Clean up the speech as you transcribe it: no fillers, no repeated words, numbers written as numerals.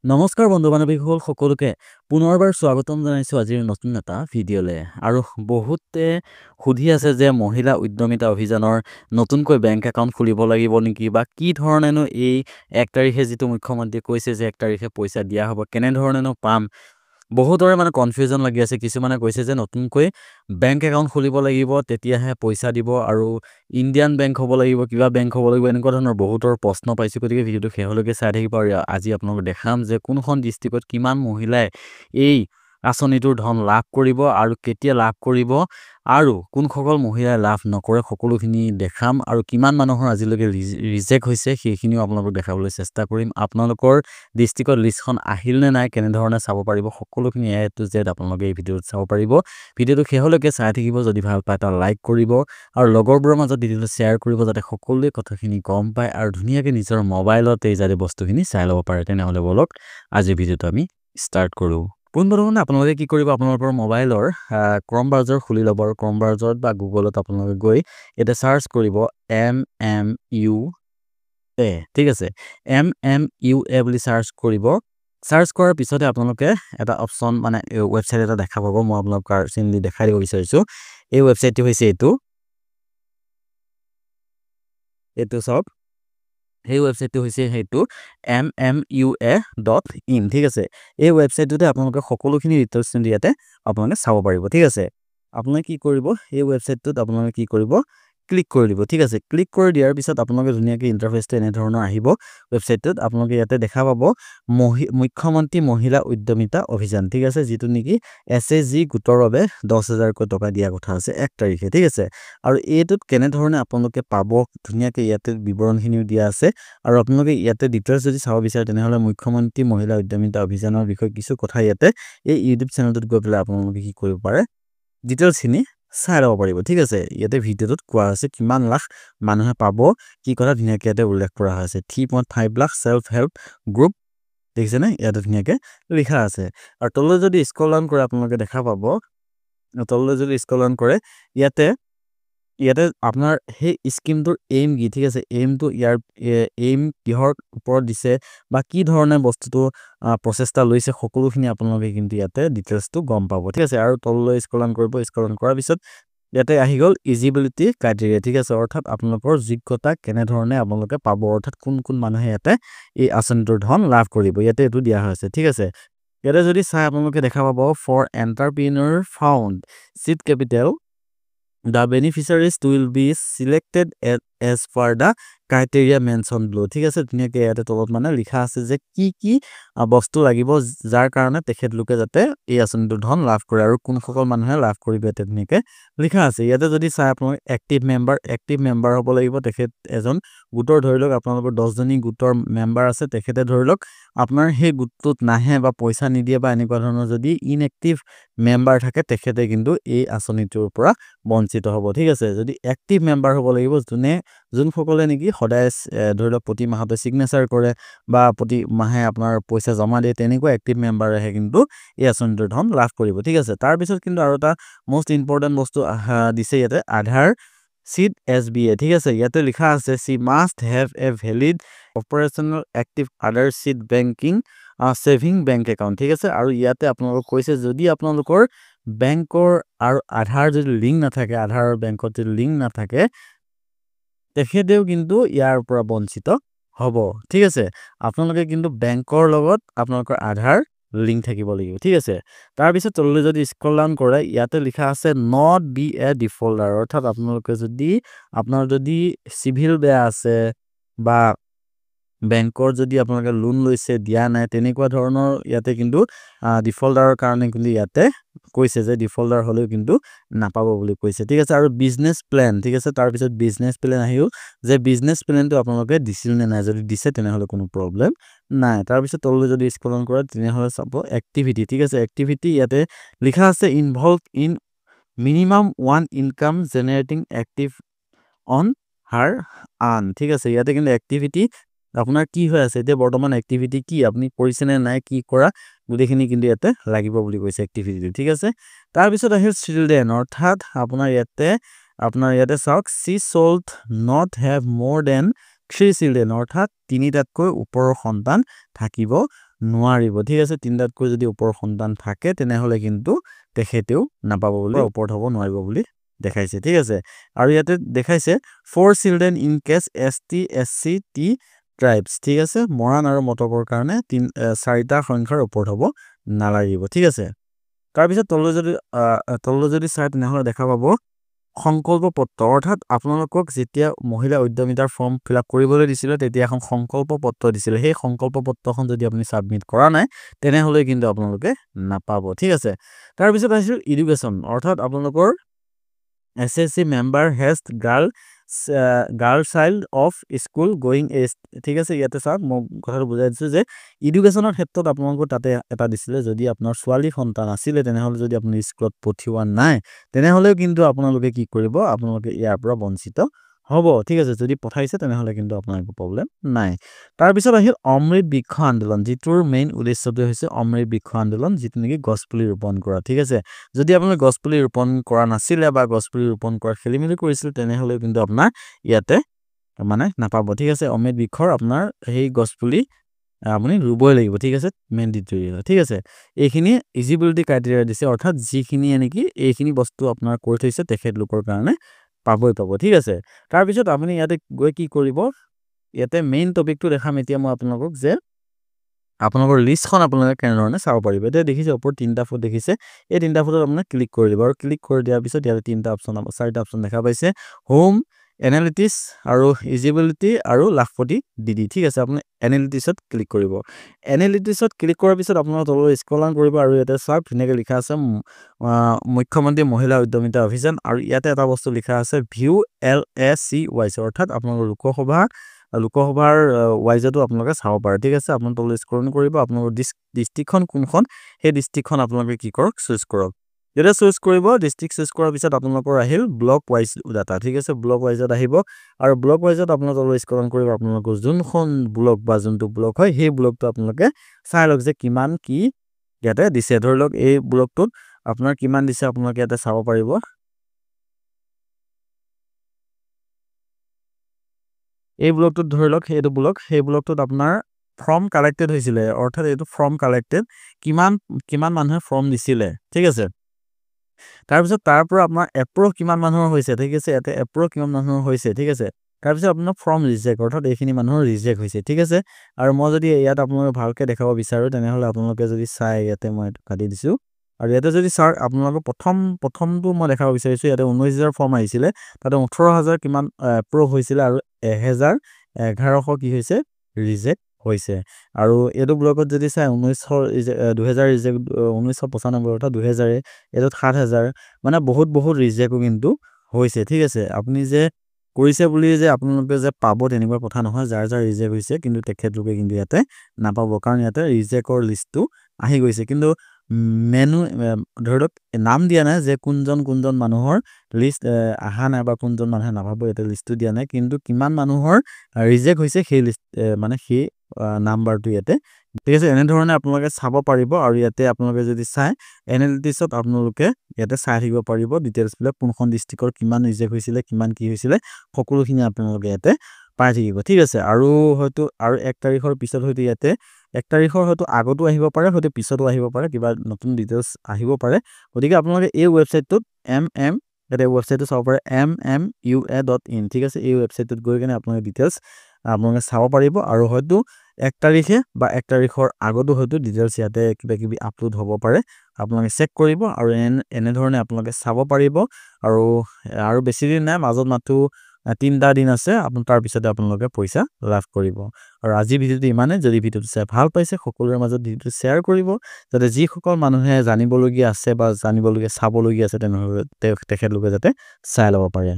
নমস্কাৰ বন্ধু বান্ধৱীসকল সকলোকে পুনৰবাৰ স্বাগতম জনাইছো আজিৰ নতুন এটা ভিডিঅ'লে আৰু বহুতে সুধি আছে যে মহিলা উদ্যমিতা অভিযানৰ নতুনকৈ বেংক একাউণ্ট খুলিব লাগিব নেকি বা কি ধৰণেনো এই 1 তাৰিখে যিটো মুখ্যমন্ত্ৰীয়ে কৈছে যে 1 তাৰিখে পইচা দিয়া হ'ব কেনে ধৰণেনো পাম বহুতৰে মানে কনফিউজন লাগি আছে কিছুমানে কৈছে যে নতুনকৈ বেংক একাউণ্ট খুলিব লাগিব তেতিয়াহে পইচা দিব আৰু ইণ্ডিয়ান বেংক হ'ব লাগিব কিবা বেংক হ'ব লাগিব এনেকুৱা ধৰণৰ বহুতৰ প্ৰশ্ন পাইছো গতিকে ভিডিঅ'টো শেষলৈকে চাই থাকিব আৰু আজি আপোনালোকক দেখাম যে কোনখন ডিষ্ট্ৰিক্টত কিমান মহিলাই এই আঁচনিটোৰ ধন লাভ কৰিব আৰু কেতিয়া লাভ কৰিব আৰু কোনসকল মহিলাই লাভ নকৰে সকলোখিনি দেখাম আৰু কিমান মানুহৰ আজিলৈকে ৰিজেক্ট হৈছে সেইখিনিও আপোনালোকক দেখাবলৈ চেষ্টা কৰিম আপোনালোকৰ ডিষ্ট্ৰিক্টত লিষ্টখন আহিল নে নাই কেনেধৰণে চাব পাৰিব সকলোখিনি A to Z আপোনালোকে এই ভিডিঅ'ত চাব পাৰিব ভিডিঅ'টো শেষলৈকে চাই থাকিব যদি ভাল পায় তাৰ লাইক কৰিব আৰু লগৰবোৰৰ মাজত ভিডিঅ'টো শ্বেয়াৰ কৰিব যাতে সকলোৱে কথাখিনি গম পায় আৰু ধুনীয়াকৈ নিজৰ মোবাইলতে এই যাতে বস্তুখিনি চাই ল'ব পাৰে তেনেহ'লে বলক আজিৰ ভিডিঅ'টো আমি ষ্টাৰ্ট কৰোঁ পোনপ্ৰথমে আপোনালোকে কি কৰিব আপোনালোকৰ মোবাইলৰ ক্ৰম ব্ৰাউজাৰ খুলি ল'ব আৰু ক্ৰম ব্ৰাউজাৰত বা গুগলত আপোনালোকে গৈ এটা সাৰ্চ কৰিব MMUA ঠিক আছে MMUA বুলি সাৰ্চ কৰিব সাৰ্চ কৰাৰ পিছতে আপোনালোকে এটা অপচন মানে ওয়েবসাইট এটা দেখা পাব মই আপোনালোকক কাৰ্চিনলি দেখাই দিব বিচাৰিছো এই ওয়েবসাইটটো হৈছে এইটো সব এই ওয়েবসাইটটো হৈছে হেতু mmua.in ঠিক আছে এই ওয়েবসাইটটোতে আপোনালোকে সকলোখিনি ডিটেইলছ ইয়াতে আপোনালোকে চাব পাৰিব ঠিক আছে আপোনালোকে কি কৰিব এই ওয়েবসাইটটোত আপোনালোকে কি কৰিব ক্লিক কৰি দিব ঠিক আছে ক্লিক কৰি দিয়াৰ পিছত আপোনালোকে ধুনীয়াকৈ ইন্টাৰফেসটো এনে ধৰণৰ আহিব ওয়েবসাইটটোত আপোনালোকে ইয়াতে দেখা পাব মুখ্যমন্ত্ৰী মহিলা উদ্যমিতা অভিযান ঠিক আছে যেটো নেকি SHG গোটৰ বাবে 10000 কোটি টকা দিয়া কথা আছে 1 তাৰিখে ঠিক আছে আৰু এইটোত কেনে ধৰণে আপোনালোকে পাব ধুনীয়াকৈ ইয়াতে বিৱৰণখিনিও দিয়া আছে আৰু আপোনালোকে ইয়াতে ডিটেইলছ যদি চাব বিচাৰে তেনেহলে মুখ্যমন্ত্ৰী মহিলা উদ্যমিতা অভিযানৰ বিষয়ে কিছু কথা ইয়াতে এই ইউটিউব চেনেলটোত গৈ পেলাই আপোনালোকে কি কৰিব পাৰে ডিটেইলছখিনি চাই ল'ব পাৰিব ঠিক আছে ইয়াতে ভিডিঅ'টোত কোৱা আছে কিমান লাখ মানুহে পাব কি কথা ধুনীয়াকৈ ইয়াতে উল্লেখ কৰা হৈছে 3.5 লাখ সেলফ হেল্প গ্ৰুপ দেখিছেনে ইয়াতে ধুনীয়াকৈ লিখা আছে আৰু তললৈ যদি স্ক্ৰল ডাউন কৰে আপোনালোকে দেখা পাব তললৈ যদি স্ক্ৰল ডাউন কৰে ইয়াতে আপোনাৰ সেই স্কিমটোৰ এইম কি ঠিক আছে এইমটো ইয়াৰ এইম কিহৰ ওপৰত দিছে বা কি ধৰণে বস্তুটো প্ৰচেষ্টা লৈছে সকলোখিনি আপোনালোকে কিন্তু ইয়াতে ডিটেইলছটো গম পাব ঠিক আছে আৰু তললৈ স্ক্ৰল ডাউন কৰিব স্ক্ৰল ডাউন কৰাৰ পিছত ইয়াতে আহি গ'ল ইজিবিলিটি ক্ৰাইটেৰিয়া ঠিক আছে অৰ্থাৎ আপোনালোকৰ যোগ্যতা কেনে ধৰণে আপোনালোকে পাব অৰ্থাৎ কোন মানুহে ইয়াতে এই আঁচনিটোৰ ধন লাভ কৰিব ইয়াতে এটো দিয়া হৈছে ঠিক আছে ইয়াতে যদি চাই আপোনালোকে দেখা পাব for entrepreneur found seed capital the beneficiaries will be selected as per the criteria mentioned below ঠিক আছে ধুনীয়াকৈ ইয়াতে তলত মানে লিখা আছে যে কি বস্তু লাগিব যাৰ কাৰণে তেখেত লোকে যাতে এই আঁচনিটো ধন লাভ কৰে আৰু কোন সকল মানুহে লাভ কৰিব ইয়াতে ধুনীয়াকৈ লিখা আছে ইয়াতে যদি চাই আপোনালোক এক্টিভ মেম্বাৰ হ'ব লাগিব তেখেত এজন গোটৰ ধৰি লওক আপোনালোকৰ 10 জনী গোটৰ মেম্বাৰ আছে তেখেতে ধৰি লওক আপোনাৰ সেই গোটটোত নাহে বা পইচা নিদিয়ে বা এনেকুৱা ধৰণৰ যদি ইনএক্টিভ মেম্বাৰ থাকে তেখেতে কিন্তু এই আঁচনিটোৰ পৰা বঞ্চিত হ'ব ঠিক আছে যদি এক্টিভ মেম্বাৰ হ'ব লাগিব যোনসকলে নেকি সদায় ধৰি লওক প্ৰতি মাহতে সিগনেচাৰ কৰে বা প্ৰতি মাহে আপোনাৰ পইচা জমা দিয়ে তেনেকুৱা এক্টিভ মেম্বাৰেহে কিন্তু এই আঁচনিটোৰ ধন লাভ কৰিব ঠিক আছে তাৰ পিছত কিন্তু আৰু এটা মোস্ট ইম্পৰ্টেন্ট বস্তু দিছে ইয়াতে আধাৰ সিড SBA ঠিক আছে ইয়াতে লিখা আছে she must have a valid operational active Aadhaar seed banking saving bank account ঠিক আছে আৰু ইয়াতে আপোনালোক কৈছে যদি আপোনালোকৰ বেংকৰ আৰু আধাৰ যদি লিংক নাথাকে আধাৰ আৰু বেংকত যদি লিংক নাথাকে তেখেতেও কিন্তু ইয়াৰ পৰা বঞ্চিত হ'ব ঠিক আছে আপোনালোকে কিন্তু বেংকৰ লগত আপোনালোকৰ আধাৰ লিংক থাকিব লাগিব ঠিক আছে তাৰ পিছত তললৈ যদি স্ক্ৰল ডাউন কৰে ইয়াতে লিখা আছে নট বি এ ডিফল্টাৰ অৰ্থাৎ আপোনালোকে যদি আপোনাৰ যদি সিভিল বেয়া আছে বা বেংকৰ যদি আপোনালোকে লোন লৈছে দিয়া নাই তেনেকুৱা ধৰণৰ ইয়াতে কিন্তু ডিফল্টাৰৰ কাৰণে কিন্তু ইয়াতে কৈছে যে ডিফল্টাৰ হলেও কিন্তু নাপাব বুলি কৈছে ঠিক আছে আৰু বিজনেস প্ল্যান ঠিক আছে তাৰ পিছত বিজনেস প্ল্যান আহিও যে বিজনেস প্ল্যানটো আপোনালোকে দিছিল নে নাই যদি দিছে তেনেহলে কোনো প্ৰবলেম নাই তাৰ পিছত তললৈ যদি স্ক্ৰল ডাউন কৰে তেনেহলে চাব এক্টিভিটি ঠিক আছে এক্টিভিটি ইয়াতে লিখা আছে involve in minimum one income generating activity on her own ঠিক আছে ইয়াতে কিন্তু এক্টিভিটি আপোনাৰ কি হৈ আছে এতিয়া বৰ্তমান এক্টিভিটি কি আপুনি কৰিছে নে নাই কি কৰা গুটেখিনি কিন্তু ইয়াতে লাগিব বুলি কৈছে এক্টিভিটি ঠিক আছে তাৰ পিছত আহিল চিলড্ৰেন অৰ্থাৎ আপোনাৰ ইয়াতে চাওক সি সোল্ড নট হেভ মোৰ দেন 3 চিলড্ৰেন অৰ্থাৎ তিনিটাতকৈ ওপৰৰ সন্তান থাকিব নোৱাৰিব ঠিক আছে তিনটাতকৈ যদি ওপৰ সন্তান থাকে তেনেহলে কিন্তু তেখেতেও নাপাব বুলি ওপৰত হ'ব নোৱাৰিব বুলি দেখাইছে ঠিক আছে আৰু ইয়াতে দেখাইছে 4 children in case ST SC T tribes ঠিক আছে মৰাণ আৰু মটকৰ কাৰণে 4টা সংখ্যাৰ ওপৰত হ'ব নালাগিব ঠিক আছে তাৰ পিছত তললৈ যদি চাই তেনেহলে দেখা পাব সংকল্প পত্ৰ অৰ্থাৎ আপোনালোকক যেতিয়া মহিলা উদ্যমিতাৰ ফৰ্ম ফিল আপ কৰিবলৈ দিছিলে তেতিয়া এখন সংকল্প পত্ৰ দিছিলে সেই সংকল্প পত্ৰখন যদি আপুনি সাবমিট কৰা নাই তেনেহলে কিন্তু আপোনালোকে নাপাব ঠিক আছে তাৰ পিছত আহিছিল এডুকেশ্যন অৰ্থাৎ আপোনালোকৰ SSC member has girl child of school going age ঠিক আছে ইয়াতে স্যার মই কথাটো বুজাই দিছো যে এডুকেশ্যনৰ ক্ষেত্ৰত আপোনালোকৰ তাতে এটা দিছিলে যদি আপোনাৰ ছোৱালী সন্তান আছিল তেনেহলে যদি আপুনি স্কুলত পঠিওৱা নাই তেনেহলেও কিন্তু আপোনালোকে কি কৰিব আপোনালোকে ইয়াৰ পৰা বঞ্চিত হ'ব ঠিক আছে যদি পঠাইছে তেনেহলে কিন্তু আপোনাৰ একো প্ৰবলেম নাই তাৰ পিছত আহিল অমৃত বৃক্ষ আন্দোলন যিটোৰ মেইন উদ্দেশ্যটো হৈছে অমৃত বৃক্ষ আন্দোলন যিটো নেকি গছপুলি ৰোপণ কৰা ঠিক আছে যদি আপুনি গছপুলি ৰোপণ কৰা নাছিলে বা গছপুলি ৰোপণ কৰা খেলিমেলি কৰিছিল তেনেহলে কিন্তু আপোনাৰ ইয়াতে মানে নাপাব ঠিক আছে অমৃত বৃক্ষৰ আপোনাৰ সেই গছপুলি আপুনি ৰুবই লাগিব ঠিক আছে মেন্ডেটৰি ঠিক আছে এইখিনি ইজিবিলিটি ক্ৰাইটেৰিয়া দিছে অৰ্থাৎ যিখিনি নেকি এইখিনি বস্তু আপোনাৰ কৰি থৈছে তেখেত লোকৰ কাৰণে পাব ঠিক আছে তাৰ পিছত আপুনি ইয়াতে গৈ কি কৰিব ইয়াতে মেইন টপিকটো দেখাম এতিয়া মই আপোনালোকক যে আপোনালোকৰ লিষ্টখন আপোনালোকে কেনেধৰণে চাব পাৰিব এতিয়া দেখিছে ওপৰত তিনটা ফুট দেখিছে এই তিনটা ফুটত আপুনি ক্লিক কৰি দিব আৰু ক্লিক কৰি দিয়াৰ পিছত ইয়াতে তিনটা অপচন চাৰিটা অপচন দেখা পাইছে হোম এনালিটিক্স আৰু ইজিবিলিটি আৰু লাখপতি ডিডি ঠিক আছে আপুনি এনালিটিক্সত ক্লিক কৰিব এনালিটিক্সত ক্লিক কৰাৰ পিছত আপোনাৰ তললৈ স্ক্ৰল ডাউন কৰিব আৰু ইয়াতে চাওক ধুনীয়াকৈ লিখা আছে মুখ্যমন্ত্ৰী মহিলা উদ্যমিতা অভিযান আৰু ইয়াতে এটা বস্তু লিখা আছে ভিউ LACY অৰ্থাৎ আপোনালোকৰ লোকসভাৰ ৱাইজতো আপোনালোকে চাব পাৰে ঠিক আছে আপোনাৰ তললৈ স্ক্ৰল কৰিব আপোনালোকৰ ডিস্ট্ৰিক্টখন কোনখন সেই ডিস্ট্ৰিক্টখন আপোনালোকে কি কৰক চুজ কৰক যেতিয়া চুজ কৰিব ডিস্ট্ৰিক্ট চুজ কৰাৰ পিছত আপোনালোকৰ আহিল ব্লক ৱাইজ ডাটা ঠিক আছে ব্লক ৱাইজত আহিব আৰু ব্লক ৱাইজত আপোনালোকে তললৈ স্ক্ৰল কৰিব আপোনালোকৰ যোনখন ব্লক বা যোনটো ব্লক হয় সেই ব্লকটো আপোনালোকে চাই লওক যে কিমান কি ইয়াতে দিছে ধৰি লওক এই ব্লকটোত আপোনাৰ কিমান দিছে আপোনালোকে ইয়াতে চাব পাৰিব এই ব্লকটোত ধৰি লওক সেইটো ব্লক সেই ব্লকটোত আপোনাৰ ফৰ্ম কালেক্টেড হৈছিলে অৰ্থাৎ এইটো ফৰ্ম কালেক্টেড কিমান মানুহে ফৰ্ম দিছিলে ঠিক আছে তাৰ পিছত তাৰ পৰা আপোনাৰ এপ্ৰুভ কিমান মানুহৰ হৈছে ঠিক আছে ইয়াতে এপ্ৰুভ কিমান মানুহৰ হৈছে ঠিক আছে তাৰ পিছত আপোনাৰ ফৰ্ম ৰিজেক্ট অৰ্থাৎ এইখিনি মানুহৰ ৰিজেক্ট হৈছে ঠিক আছে আৰু মই যদি ইয়াত আপোনালোকে ভালকে দেখাব বিচাৰো তেনেহলে আপোনালোকে যদি চাই ইয়াতে মই কাটি দিছো আৰু ইয়াতে যদি চাওক আপোনালোকৰ প্ৰথমটো মই দেখাব বিচাৰিছো ইয়াতে 19000 ফৰ্ম আহিছিলে তাতে 18000 কিমান এপ্ৰুভ হৈছিলে আৰু 1100 কি হৈছে ৰিজেক্ট হৈছে আৰু এটো ব্লকত যদি চাই 2000 ৰিজেক্ট 1995 অৰ্থাৎ 2000 এটোত 7000 মানে বহুত ৰিজেক্টও কিন্তু হৈছে ঠিক আছে আপুনি যে কৰিছে বুলি যে আপোনালোকে যে পাব তেনেকুৱা কথা নহয় যাৰ ৰিজেক্ট হৈছে কিন্তু তেখেতলোকে কিন্তু ইয়াতে নাপাব কাৰণ ইয়াতে ৰিজেক্টৰ লিষ্টটো আহি গৈছে কিন্তু মেনু ধৰি লওক নাম দিয়া নাই যে কোনজন মানুহৰ লিষ্ট আহা নাই বা কোনজন মানুহে নাপাব এটা লিষ্টটো দিয়া নাই কিন্তু কিমান মানুহৰ ৰিজেক্ট হৈছে সেই লিষ্ট মানে সেই নাম্বাৰটো ইয়াতে ঠিক আছে এনে ধৰণে আপোনালোকে চাব পাৰিব আৰু ইয়াতে আপোনালোকে যদি চাই এনালিটিক্সত আপোনালোকে ইয়াতে চাই থাকিব পাৰিব ডিটেইলছ বিলাক কোনখন ডিস্ট্ৰিক্টৰ কিমান ৰিজেক্ট হৈছিলে কিমান কি হৈছিলে সকলোখিনি আপোনালোকে ইয়াতে পাই থাকিব ঠিক আছে আৰু হয়তো আৰু 1 তাৰিখৰ পিছত হয়তো ইয়াতে 1 তাৰিখৰ হয়তো আগতো আহিব পাৰে হয়তো পিছতো আহিব পাৰে কিবা নতুন ডিটেইলছ আহিব পাৰে গতিকে আপোনালোকে এই ৱেবছাইটটোত এটা ৱেবছাইটটো চাব পাৰে mmua.in ঠিক আছে এই ৱেবছাইটটোত গৈ কিনে আপোনালোকে ডিটেইলছ আপোনালোকে চাব পাৰিব আৰু হয়তো 1 তাৰিখে বা 1 তাৰিখৰ আগতো হয়তো ডিটেইলছ ইয়াতে কিবা আপলোড হ'ব পাৰে আপোনালোকে চেক কৰিব আৰু এনে ধৰণে আপোনালোকে চাব পাৰিব আৰু বেছি দিন নাই মাজত মাত্ৰ 3টা দিন আছে আপোনাৰ তাৰ পিছতে আপোনালোকে পইচা লাভ কৰিব আৰু আজি ভিডিওটো ইমানে যদি ভিডিওটো চাই ভাল পাইছে সকলোৰে মাজত ভিডিওটো শ্বেয়াৰ কৰিব যাতে যিসকল মানুহে জানিবলগীয়া আছে বা জানিবলগীয়া চাবলগীয়া আছে তেনেহলে তেখেতলোকে যাতে চাই ল'ব পাৰে